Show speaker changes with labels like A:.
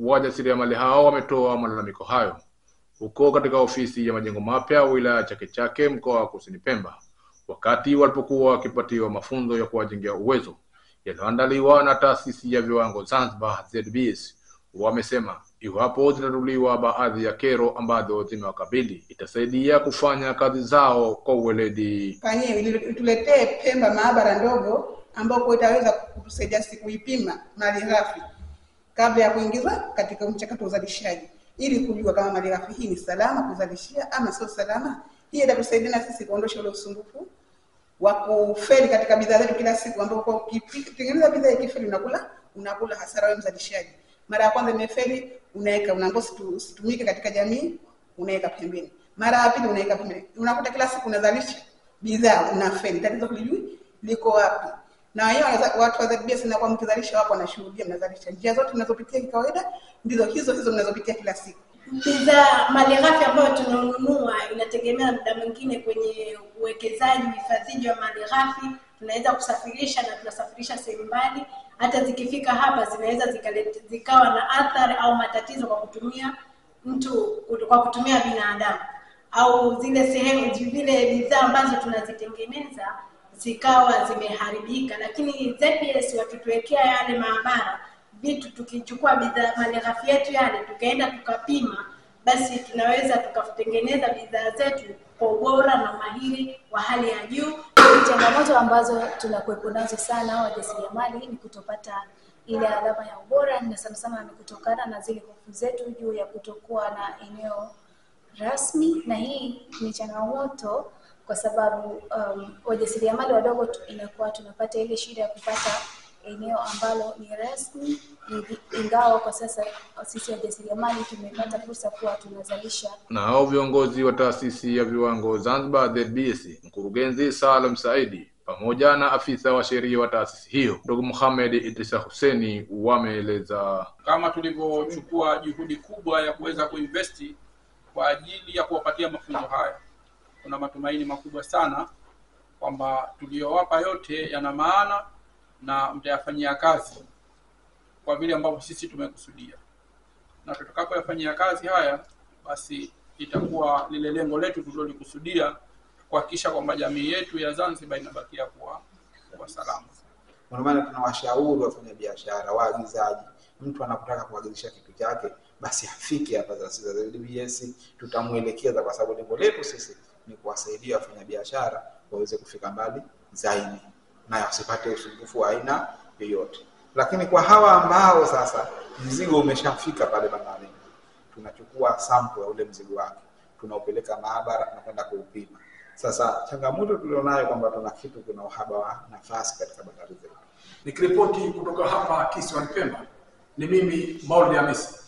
A: Wajasiriamali hao wametoa malalamiko hayo huko katika ofisi ya majengo mapya wilaya Chake Chake mkoa wa Kusini Pemba, wakati walipokuwa wakipatiwa mafunzo ya kuwajengea uwezo yaliyoandaliwa na taasisi ya viwango Zanzibar ZBS. Wamesema iwapo zitatuliwa baadhi ya kero ambazo zimewakabili, itasaidia kufanya kazi zao kwa uweledi.
B: Tuletee Pemba maabara ndogo ambapo itaweza kutusaidia kuipima malighafi kabla ya kuingizwa katika mchakato wa uzalishaji, ili kujua kama malighafi hii ni salama kuzalishia ama sio salama. Hii itatusaidia na sisi kuondosha ule usumbufu wa kufeli katika bidhaa zetu kila siku, ambapo ukitengeneza bidhaa ikifeli unakula hasara wewe mzalishaji. Mara ya kwanza imefeli, unaweka unangosi usitumike katika jamii, unaweka pembeni. Mara ya pili unaweka pembeni. Unakuta kila siku unazalisha bidhaa unafeli. Tatizo kulijui liko wapi? Na watu wa ZBS na kwa mkizalisha wapo wanashuhudia mnazalisha. Njia zote tunazopitia kawaida ndizo hizo mnazopitia kila siku.
C: Bidhaa malighafi ambayo tunanunua inategemea muda mwingine kwenye uwekezaji, uhifadhi wa malighafi. Tunaweza kusafirisha na tunasafirisha sehemu mbali, hata zikifika hapa zinaweza zikawa na athari au matatizo kwa kutumia binadamu, au zile sehemu zile bidhaa ambazo tunazitengeneza zikawa zimeharibika. Lakini ZBS wakituwekea yale maabara, vitu tukichukua bidhaa malighafi yetu yale tukaenda tukapima, basi tunaweza tukatengeneza bidhaa zetu kwa ubora na mahiri wa hali ya juu.
D: Changamoto ambazo tunakuwepo nazo sana wajasiriamali ni kutopata ile alama ya ubora, na sana ni kutokana na zile hofu zetu juu ya kutokuwa na eneo rasmi, na hii ni changamoto kwa sababu wajasiriamali wadogo inakuwa tunapata ile shida ya kupata eneo ambalo ni rasmi, ingawa kwa sasa sisi wajasiriamali tumepata fursa kuwa tunazalisha.
A: Na hao viongozi wa taasisi ya viwango Zanzibar ZBS, mkurugenzi Salam Saidi pamoja na afisa wa sheria wa taasisi hiyo Ndugu Mohamed Idrisa Huseni wameeleza,
E: kama tulivyochukua juhudi kubwa ya kuweza kuinvesti kwa ajili ya kuwapatia mafunzo haya, kuna matumaini makubwa sana kwamba tuliyowapa yote yana maana na mtayafanyia kazi kwa vile ambavyo sisi tumekusudia. Na tutakapoyafanyia kazi haya, basi itakuwa lile lengo letu tulilolikusudia, kuhakikisha kwamba jamii yetu ya Zanzibar inabakia kuwa salama.
F: Kwa maana tunawashauri wafanyabiashara, waagizaji, mtu anapotaka kuagizisha kitu chake, basi afike hapa ZBS, tutamuelekeza, kwa sababu lengo letu sisi ni kuwasaidia wafanyabiashara waweze kufika mbali zaidi na wasipate usumbufu wa aina yoyote. Lakini kwa hawa ambao sasa mzigo umeshafika pale bandarini, tunachukua sample ya ule mzigo wake, tunaupeleka maabara, tunakwenda kuupima. Sasa changamoto tulionayo kwamba tuna kitu kuna uhaba wa nafasi katika bandari zetu.
G: Nikiripoti kutoka hapa Kisiwani Pemba, ni mimi Maulid Hamisi.